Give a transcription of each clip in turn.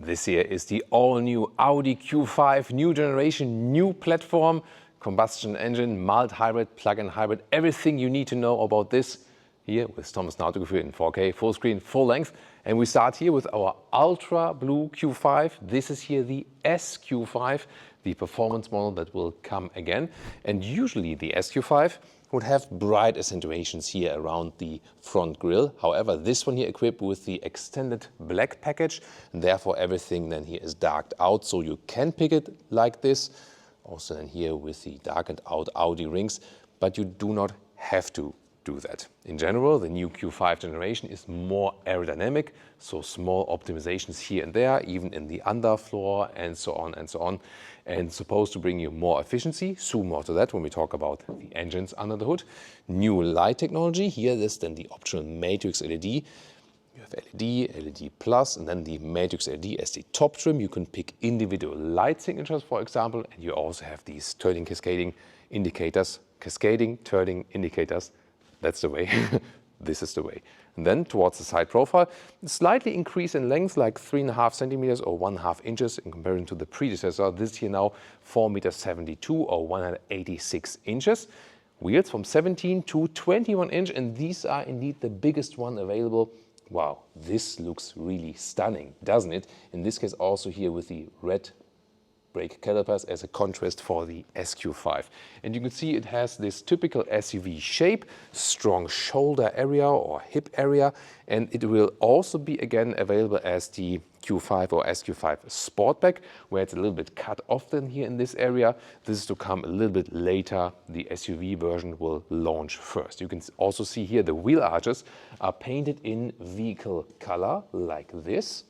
This here is the all-new Audi Q5, new generation, new platform, combustion engine, mild hybrid, plug-in hybrid, everything you need to know about this here with Thomas Nautical in 4K, full screen, full length. And we start here with our ultra blue Q5. This is here the SQ5, the performance model that will come again. And usually the SQ5 would have bright accentuations here around the front grille. However, this one here equipped with the extended black package, and therefore everything then here is darked out, so you can pick it like this. Also then here with the darkened out Audi rings, but you do not have to do that. In general, the new Q5 generation is more aerodynamic, so small optimizations here and there, even in the underfloor and so on and so on, and supposed to bring you more efficiency. Soon more to that when we talk about the engines under the hood. New light technology, here this then the optional matrix LED. You have LED, LED Plus, and then the matrix LED as the top trim. You can pick individual light signatures, for example, and you also have these turning cascading indicators, cascading turning indicators. That's the way. This is the way. And then towards the side profile, slightly increase in length, like 3.5 centimeters or 1/2 inches in comparison to the predecessor. This here now 4.72 meters or 186 inches. Wheels from 17 to 21 inch, and these are indeed the biggest one available. Wow, this looks really stunning, doesn't it? In this case also here with the red brake calipers as a contrast for the SQ5. And you can see it has this typical SUV shape, strong shoulder area or hip area, and it will also be again available as the Q5 or SQ5 Sportback, where it's a little bit cut off then here in this area. This is to come a little bit later. The SUV version will launch first. You can also see here the wheel arches are painted in vehicle color like this.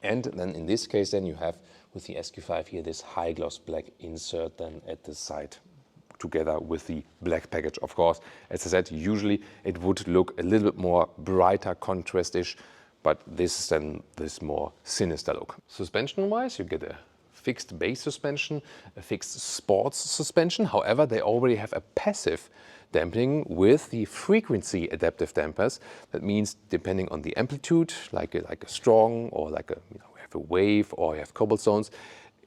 And then in this case then you have with the SQ5 here this high gloss black insert then at the side together with the black package, of course. As I said, usually it would look a little bit more brighter, contrastish, but this is then this more sinister look. Suspension wise, you get a fixed base suspension, a fixed sports suspension. However, they already have a passive dampening with the frequency adaptive dampers. That means depending on the amplitude, like a strong or like a, you have a wave or you have cobblestones,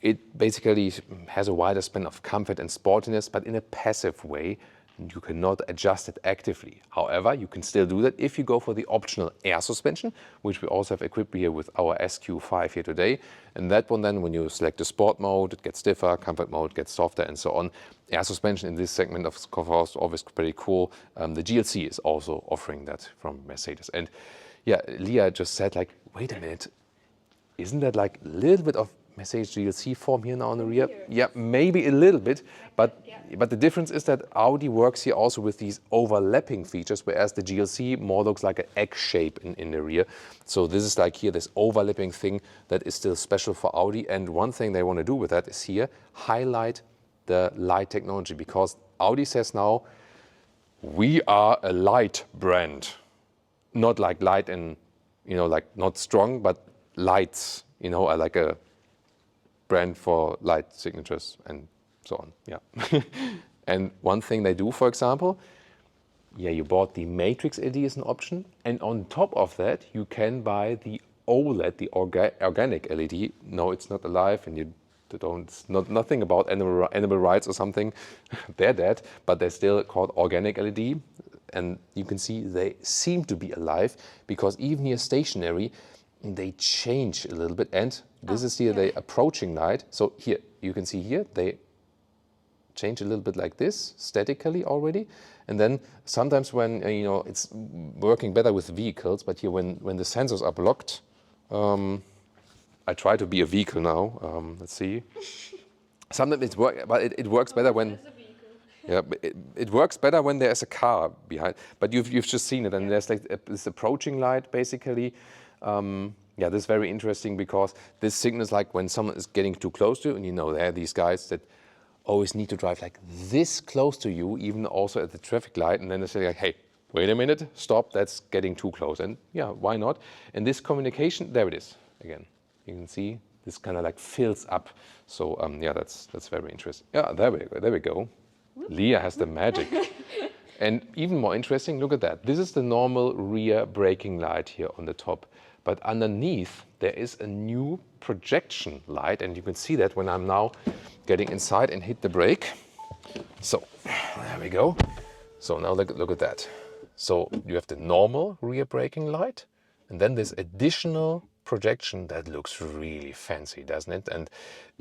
it basically has a wider span of comfort and sportiness, but in a passive way. You cannot adjust it actively. However, you can still do that if you go for the optional air suspension, which we also have equipped here with our SQ5 here today. And that one then, when you select the sport mode, it gets stiffer, comfort mode gets softer and so on. Air suspension in this segment of course always pretty cool. The GLC is also offering that from Mercedes. And yeah, Leah just said like, wait a minute, isn't that like a little bit of Mercedes GLC form here now on the rear? Yeah, maybe a little bit, but the difference is that Audi works here also with these overlapping features, whereas the GLC more looks like an egg shape in the rear. So this is like here, this overlapping thing that is still special for Audi. And one thing they want to do with that is here, highlight the light technology, because Audi says now, we are a light brand. Not like light and, like not strong, but lights, like a brand for light signatures and so on, yeah. And one thing they do, for example, you bought the matrix LED as an option, and on top of that, you can buy the OLED, the organic LED. No, it's not alive, and you don't, it's nothing about animal rights or something. They're dead, but they're still called organic LED, and you can see they seem to be alive, because even here stationary, they change a little bit, and this is here the approaching light. So here, you can see here, they change a little bit like this, statically already. And then sometimes when, it's working better with vehicles, but here when the sensors are blocked, I try to be a vehicle now, let's see. Sometimes it works better when, it works better when there's a car behind, but you've just seen it, and there's like this approaching light basically. This is very interesting, because this signals like when someone is getting too close to you, and there are these guys that always need to drive like this close to you, even also at the traffic light, and then they say like, hey, wait a minute, stop, that's getting too close. And yeah, why not? And this communication, there it is again. You can see this kind of like fills up. So that's very interesting. Yeah, there we go. Leah has the magic. And even more interesting, look at that. This is the normal rear braking light here on the top. but underneath there is a new projection light, and you can see that when I'm now getting inside and hit the brake. So there we go. So now look at that. So you have the normal rear braking light, and then this additional projection that looks really fancy, doesn't it? And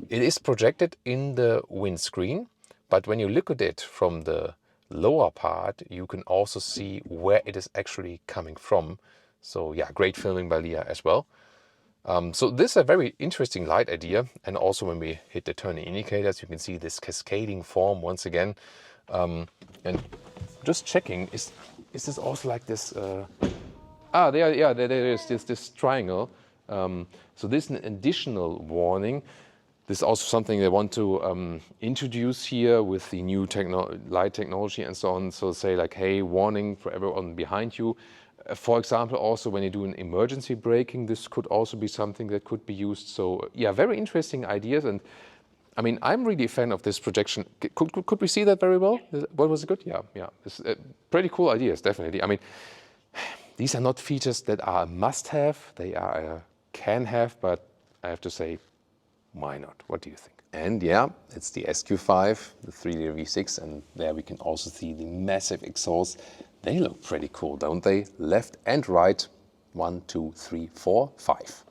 it is projected in the windscreen, but when you look at it from the lower part, you can also see where it is actually coming from. So yeah, great filming by Leah as well. So this is a very interesting light idea, and also when we hit the turning indicators, you can see this cascading form once again. And just checking, is this also like this? There is this triangle. So this is an additional warning. This is also something they want to introduce here with the new light technology and so on. So say like, hey, warning for everyone behind you. For example, also when you do an emergency braking, this could also be something that could be used. So yeah, very interesting ideas. And I mean, I'm really a fan of this projection. Could we see that very well? What was it good? Yeah. It's, pretty cool ideas, definitely. I mean, these are not features that are a must-have. They are a can-have, but I have to say, why not? What do you think? And yeah, it's the SQ5, the 3-liter V6, and there we can also see the massive exhaust. They look pretty cool, don't they? Left and right. 1, 2, 3, 4, 5.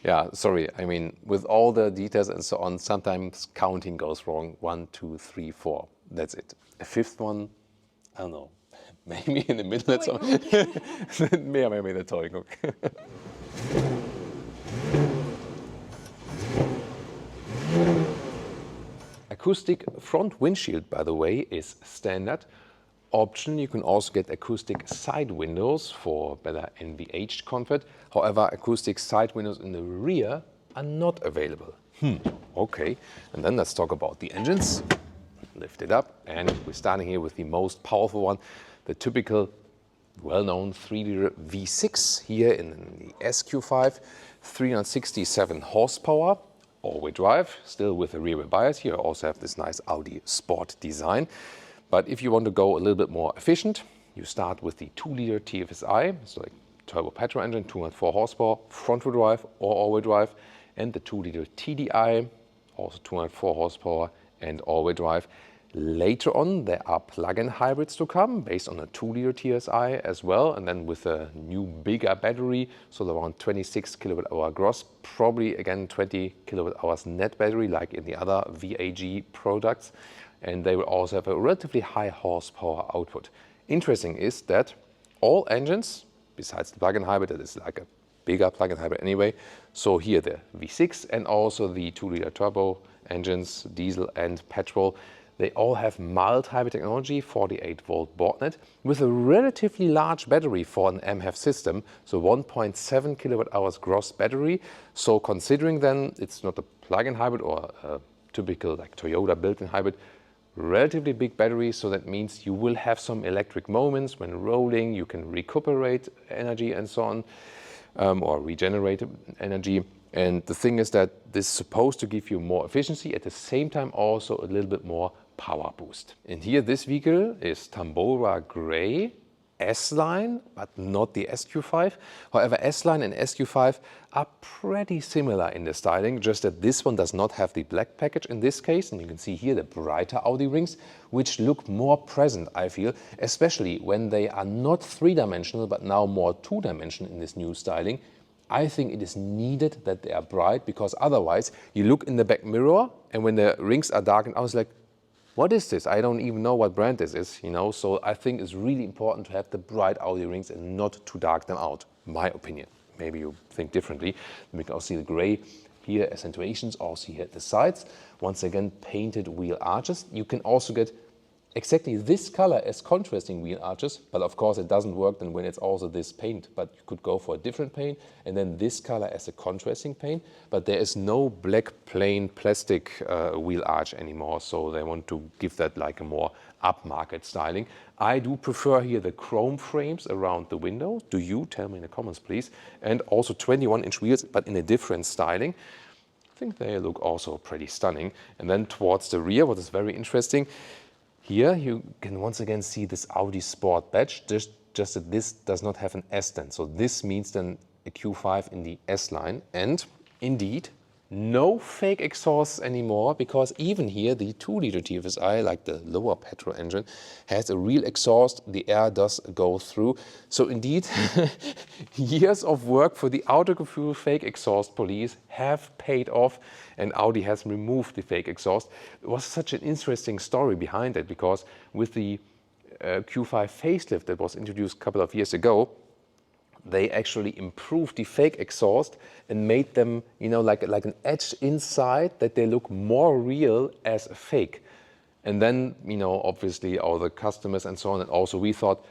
Yeah, sorry. I mean, with all the details and so on, sometimes counting goes wrong. 1, 2, 3, 4. That's it. A fifth one, I don't know. Maybe in the middle. Mehr med der Teugung. Acoustic front windshield, by the way, is standard. Option, you can also get acoustic side windows for better NVH comfort. However, acoustic side windows in the rear are not available. Okay, and then let's talk about the engines. Lift it up, and we're starting here with the most powerful one, the typical well-known 3-liter V6 here in the SQ5, 367 horsepower. All-wheel drive, still with a rear-wheel bias. Here I also have this nice Audi Sport design. But if you want to go a little bit more efficient, you start with the 2-liter TFSI, so like turbo petrol engine, 204 horsepower, front-wheel drive or all-wheel drive, and the 2-liter TDI, also 204 horsepower and all-wheel drive. Later on, there are plug-in hybrids to come based on a 2-liter TSI as well, and then with a new bigger battery, so around 26 kWh gross, probably again 20 kWh net battery like in the other VAG products, and they will also have a relatively high horsepower output. Interesting is that all engines, besides the plug-in hybrid, that is like a bigger plug-in hybrid anyway, so here the V6 and also the 2-liter turbo engines, diesel and petrol, they all have mild hybrid technology, 48-volt board net, with a relatively large battery for an MHEV system, so 1.7 kWh gross battery. So considering then it's not a plug-in hybrid or a typical like Toyota built-in hybrid, relatively big battery, so that means you will have some electric moments when rolling, you can recuperate energy and so on, or regenerate energy. And the thing is that this is supposed to give you more efficiency, at the same time also a little bit more power boost. And here this vehicle is Tambora Grey S-line, but not the SQ5. However, S-line and SQ5 are pretty similar in the styling, just that this one does not have the black package in this case. And you can see here the brighter Audi rings, which look more present, I feel, especially when they are not three-dimensional, but now more two-dimensional in this new styling. I think it is needed that they are bright, because otherwise you look in the back mirror and when the rings are darkened, I was like, what is this? I don't even know what brand this is, you know? So I think it's really important to have the bright Audi rings and not to dark them out, my opinion. Maybe you think differently. We can also see the gray here, accentuations, also here at the sides. Once again, painted wheel arches. You can also get exactly this color as contrasting wheel arches, but of course it doesn't work then when it's also this paint. But you could go for a different paint and then this color as a contrasting paint. But there is no black plain plastic wheel arch anymore, so they want to give that like a more upmarket styling. I do prefer here the chrome frames around the window. Do you? Tell me in the comments, please. And also 21-inch wheels, but in a different styling. I think they look also pretty stunning. And then towards the rear, what is very interesting, here you can once again see this Audi Sport badge. just that this does not have an S then. So this means then a Q5 in the S-line. And indeed, no fake exhausts anymore, because even here the 2-liter TFSI, like the lower petrol engine, has a real exhaust. The air does go through. So indeed, years of work for the autofuel fake exhaust police have paid off, and Audi has removed the fake exhaust. It was such an interesting story behind it, because with the Q5 facelift that was introduced a couple of years ago, they actually improved the fake exhaust and made them, you know, like an edge inside, that they look more real as a fake. And then, you know, obviously all the customers and so on, and also we thought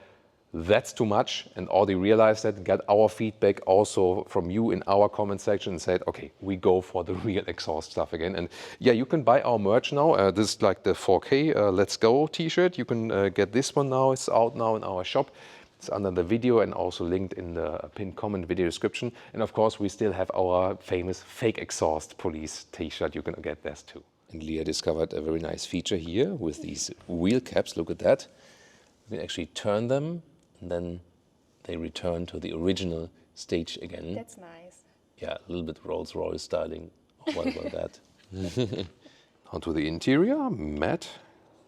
that's too much, and Audi realized that, got our feedback also from you in our comment section, and said, okay, we go for the real exhaust stuff again. And yeah, you can buy our merch now. This is like the 4K Let's Go t-shirt. You can get this one now. It's out now in our shop. It's under the video and also linked in the pinned comment video description. And of course, we still have our famous fake exhaust police t-shirt. You can get this too. And Leah discovered a very nice feature here with these wheel caps. Look at that. You can actually turn them, and then they return to the original stage again. That's nice. Yeah, a little bit Rolls-Royce styling. What about that? Onto the interior, matte.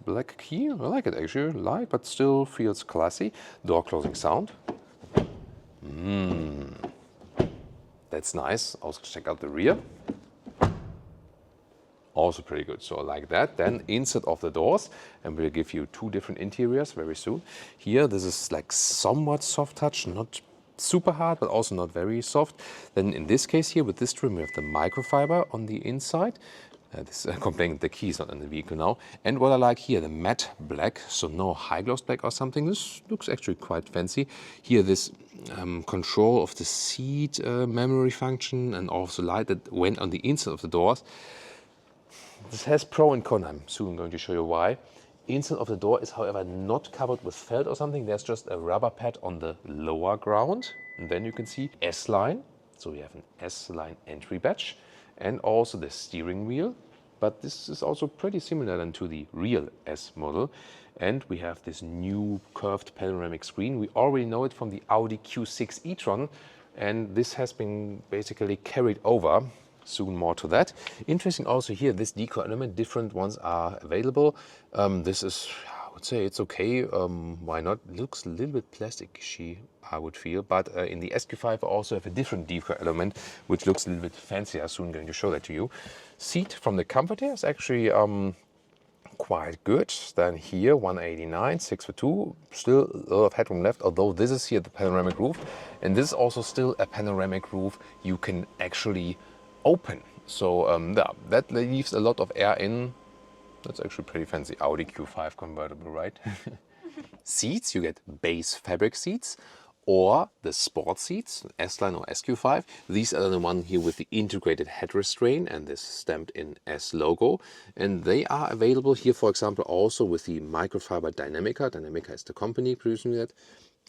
Black key, I like it actually, light, but still feels classy. Door closing sound. That's nice. Also check out the rear. Also pretty good, so I like that. Then inside of the doors, and we'll give you 2 different interiors very soon. Here, this is like somewhat soft touch, not super hard, but also not very soft. Then in this case here, with this trim, we have the microfiber on the inside. This complaining the key is not in the vehicle now. And what I like here, the matte black, so no high gloss black or something. This looks actually quite fancy. Here, this control of the seat memory function, and also light that went on the inside of the doors. This has pro and con. I'm soon going to show you why. Inside of the door is, however, not covered with felt or something. There's just a rubber pad on the lower ground. And then you can see S-line. So we have an S-line entry badge. And also the steering wheel, but this is also pretty similar then to the real S model. And we have this new curved panoramic screen. We already know it from the Audi Q6 e-tron, and this has been basically carried over. Soon more to that. Interesting also here, this decor element, different ones are available. This is, I would say it's okay. Why not? It looks a little bit plastic-y, I would feel. But in the SQ5 I also have a different decor element, which looks a little bit fancier. I'm soon going to show that to you. Seat from the comfort here is actually quite good. Then here, 189, 6'2", still a lot of headroom left, although this is here the panoramic roof. And this is also still a panoramic roof you can actually open. So yeah, that leaves a lot of air in. That's actually pretty fancy. Audi Q5 convertible, right? Seats, you get base fabric seats or the sport seats, S-line or SQ5. These are the one here with the integrated head restraint and this stamped in S logo. And they are available here, for example, also with the microfiber Dynamica. Dynamica is the company producing that.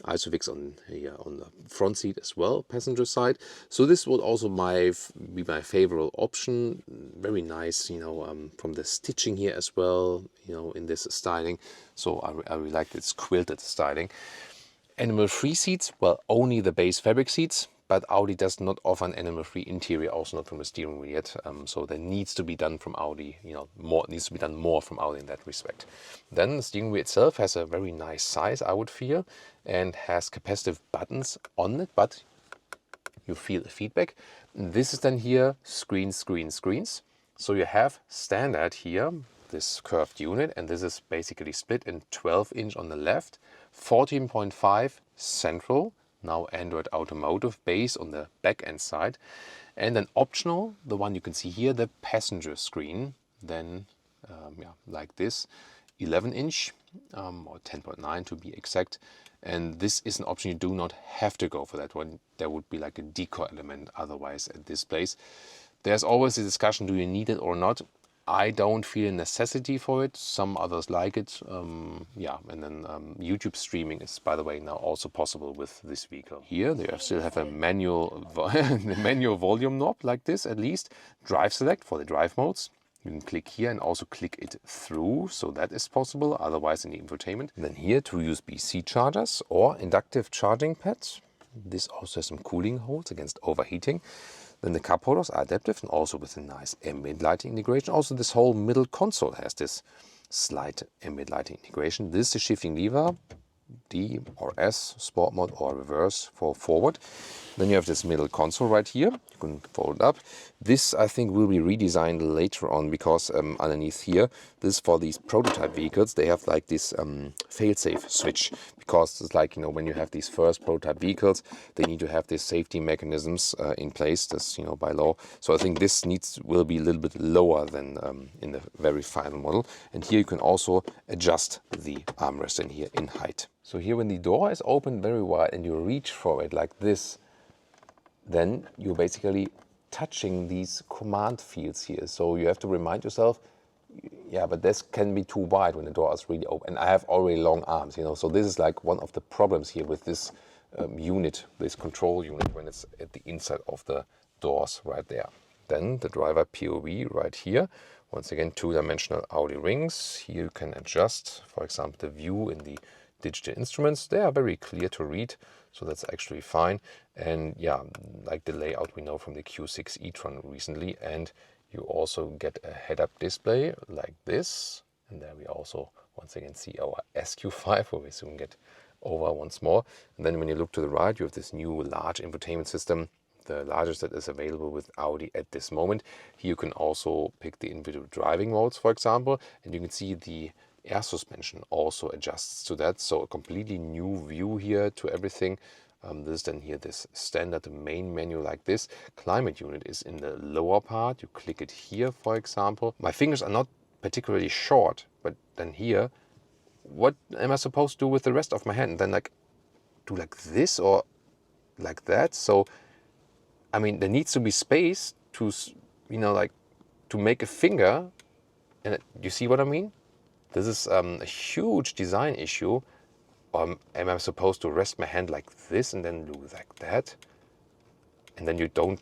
Isofix on here on the front seat as well, passenger side. So this would also be my favorite option. Very nice, you know, from the stitching here as well, you know, in this styling. So I really like this quilted styling. Animal-free seats, well, only the base fabric seats, but Audi does not offer an animal-free interior, also not from the steering wheel yet. So there needs to be done from Audi, you know, needs to be done more from Audi in that respect. Then the steering wheel itself has a very nice size, I would feel, and has capacitive buttons on it, but you feel the feedback. And this is then here, screens. So you have standard here, this curved unit, and this is basically split in 12-inch on the left, 14.5 central, now Android Automotive base on the back end side, and then optional, the one you can see here, the passenger screen, then yeah, like this, 11-inch or 10.9 to be exact. And this is an option. You do not have to go for that one. There would be like a decor element otherwise at this place. There's always a discussion, do you need it or not? I don't feel a necessity for it. Some others like it. Yeah, and then YouTube streaming is, by the way, now also possible with this vehicle. Here they still have a manual volume knob like this, at least. Drive select for the drive modes. You can click here and also click it through, so that is possible, otherwise in the infotainment. And then here, 2 USB-C chargers or inductive charging pads. This also has some cooling holes against overheating. Then the cup holders are adaptive and also with a nice ambient lighting integration. Also, this whole middle console has this slight ambient lighting integration. This is the shifting lever, D or S, sport mode or reverse for forward. Then you have this middle console right here. You can fold it up. This, I think, will be redesigned later on because underneath here, this is for these prototype vehicles. They have like this fail-safe switch because it's like, you know, when you have these first prototype vehicles, they need to have these safety mechanisms in place. That's, you know, by law. So I think this will be a little bit lower than in the very final model. And here you can also adjust the armrest in here in height. So here when the door is open very wide and you reach for it like this, then you're basically touching these command fields here. So you have to remind yourself, yeah, but this can be too wide when the door is really open. And I have already long arms, you know, so this is like one of the problems here with this unit, this control unit, when it's at the inside of the doors right there. Then the driver POV right here. Once again, 2-dimensional Audi rings. Here you can adjust, for example, the view in the digital instruments. They are very clear to read, so that's actually fine. And yeah, like the layout we know from the Q6 e-tron recently. And you also get a head-up display like this. And there we also once again see our SQ5, where we soon get over once more. And then when you look to the right, you have this new large infotainment system, the largest that is available with Audi at this moment. Here you can also pick the individual driving modes, for example, and you can see the air suspension also adjusts to that. So a completely new view here to everything. This is then here this standard main menu like this. Climate unit is in the lower part. You click it here, for example. My fingers are not particularly short, but then here, what am I supposed to do with the rest of my hand? Then like do like this or like that? So I mean, there needs to be space to, you know, like to make a finger. And you see what I mean? This is a huge design issue. Am I supposed to rest my hand like this and then do like that? And then you don't,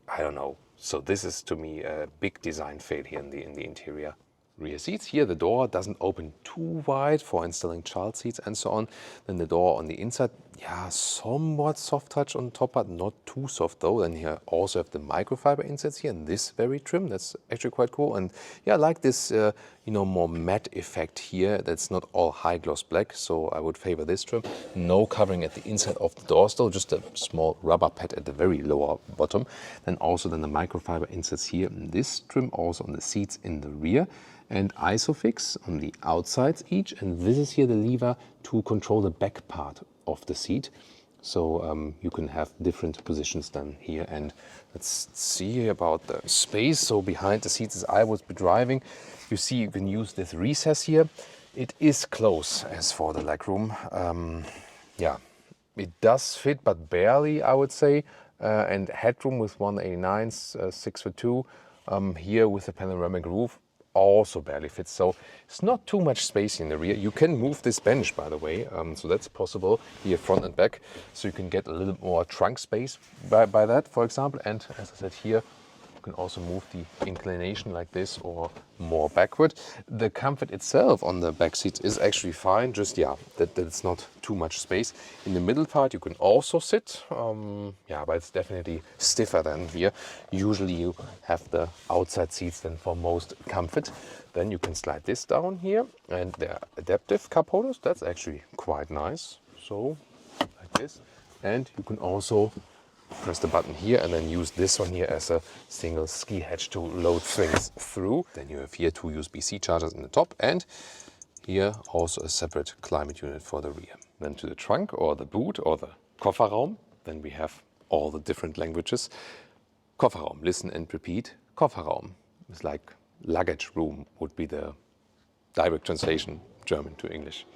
I don't know. So this is to me a big design fail here in the interior. Rear seats here, the door doesn't open too wide for installing child seats and so on. Then the door on the inside, yeah, somewhat soft touch on the top part, not too soft though. Then here also have the microfiber inserts here, and this very trim. That's actually quite cool. And yeah, I like this, you know, more matte effect here. That's not all high gloss black, so I would favor this trim. No covering at the inside of the doors though, just a small rubber pad at the very lower bottom. Then also then the microfiber inserts here in this trim, also on the seats in the rear. And ISOFIX on the outsides each, and this is here the lever to control the back part of the seat. So you can have different positions than here. And let's see about the space. So behind the seats as I would be driving, you see you can use this recess here. It is close as for the legroom. Yeah, it does fit, but barely, I would say. And headroom with 189s, 6'2". Here with the panoramic roof, also barely fits, so it's not too much space in the rear. You can move this bench, by the way, so that's possible here front and back, so you can get a little more trunk space by that, for example. And as I said here, you can also move the inclination like this or more backward. The comfort itself on the back seats is actually fine, just yeah, that it's not too much space. In the middle part you can also sit, yeah, but it's definitely stiffer than here. Usually you have the outside seats then for most comfort. Then you can slide this down here, and they're adaptive cup holders. That's actually quite nice. So like this, and you can also press the button here and then use this one here as a single ski hatch to load things through. Then you have here 2 USB-C chargers in the top, and here also a separate climate unit for the rear. Then to the trunk or the boot or the Kofferraum, then we have all the different languages. Kofferraum, listen and repeat. Kofferraum is like luggage room would be the direct translation German to English.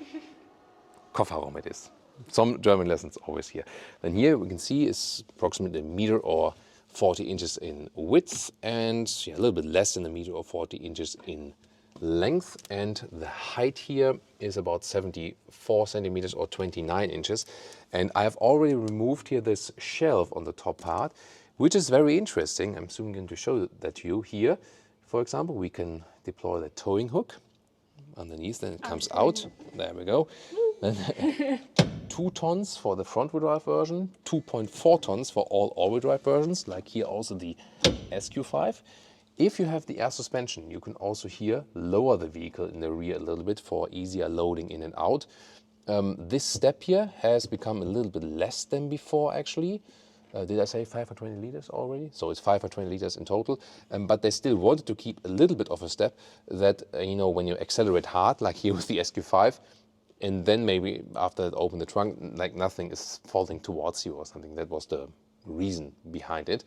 Kofferraum it is. Some German lessons always here. Then here we can see is approximately a meter or 40 inches in width, and yeah, a little bit less than a meter or 40 inches in length. And the height here is about 74 centimeters or 29 inches. And I have already removed here this shelf on the top part, which is very interesting. I'm soon going to show that to you here. for example, we can deploy the towing hook underneath, then it comes out. There we go. Then 2 tons for the front-wheel drive version, 2.4 tons for all all-wheel drive versions, like here also the SQ5. If you have the air suspension, you can also here lower the vehicle in the rear a little bit for easier loading in and out. This step here has become a little bit less than before, actually. Did I say 520 liters already? So it's 520 liters in total. But they still wanted to keep a little bit of a step that, you know, when you accelerate hard, like here with the SQ5, and then maybe after it opened the trunk, like nothing is falling towards you or something. That was the reason behind it.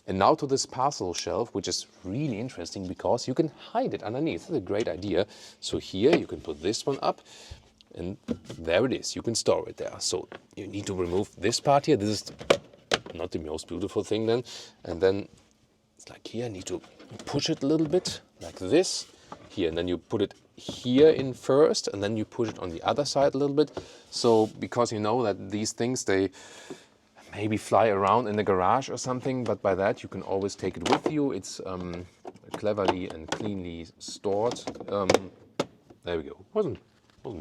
And now to this parcel shelf, which is really interesting because you can hide it underneath. It's a great idea. So here you can put this one up, and there it is. You can store it there. So you need to remove this part here. This is not the most beautiful thing then. And then it's like here, I need to push it a little bit like this here, and then you put it here in first, and then you push it on the other side a little bit. So because you know that these things, they maybe fly around in the garage or something, but by that you can always take it with you. It's cleverly and cleanly stored. There we go. Wasn't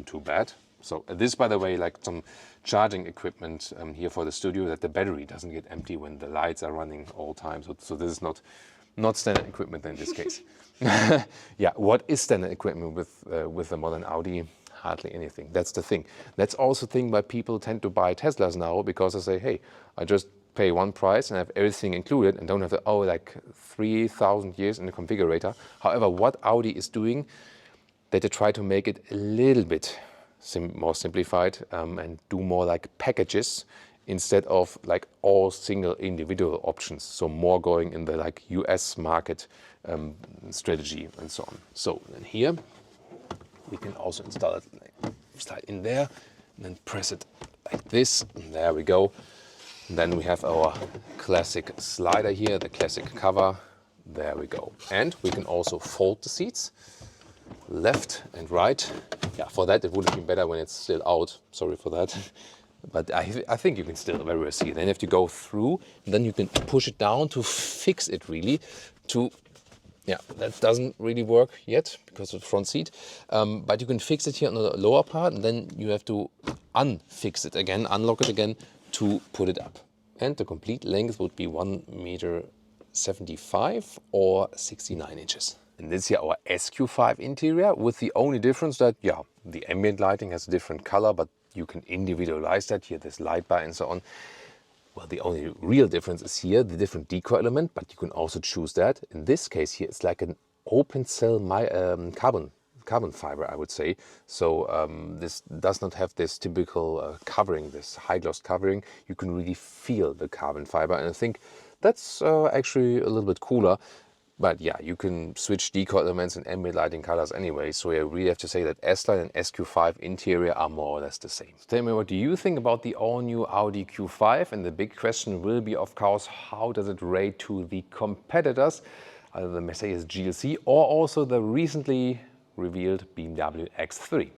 too bad. So this, by the way, like some charging equipment here for the studio, that the battery doesn't get empty when the lights are running all time. So this is not standard equipment in this case. Yeah, what is standard equipment with the modern Audi? Hardly anything. That's the thing. That's also the thing why people tend to buy Teslas now, because they say, hey, I just pay one price and have everything included and don't have to owe like 3,000 years in the configurator. However, what Audi is doing, that they try to make it a little bit more simplified and do more like packages instead of like all single individual options. So more going in the like US market strategy and so on. So then here we can also install it, like, slide in there and then press it like this. And there we go. And then we have our classic slider here, the classic cover. There we go. And we can also fold the seats left and right. Yeah, for that it would have been better when it's still out. Sorry for that. But I think you can still very well see it. Then you have to go through, and then you can push it down to fix it really. Yeah, that doesn't really work yet because of the front seat. But you can fix it here on the lower part, and then you have to unfix it again, unlock it again to put it up. And the complete length would be 1.75 m or 69 inches. And this is here our SQ5 interior, with the only difference that, yeah, the ambient lighting has a different color, but you can individualize that here, this light bar and so on. Well, the only real difference is here, the different deco element, but you can also choose that. In this case here, it's like an open cell carbon fiber, I would say. So this does not have this typical covering, this high gloss covering. You can really feel the carbon fiber, and I think that's actually a little bit cooler. But yeah, you can switch deco elements and ambient lighting colors anyway, so I really have to say that S-line and SQ5 interior are more or less the same. Tell me, what do you think about the all-new Audi Q5? And the big question will be, of course, how does it rate to the competitors, either the Mercedes GLC or also the recently revealed BMW X3?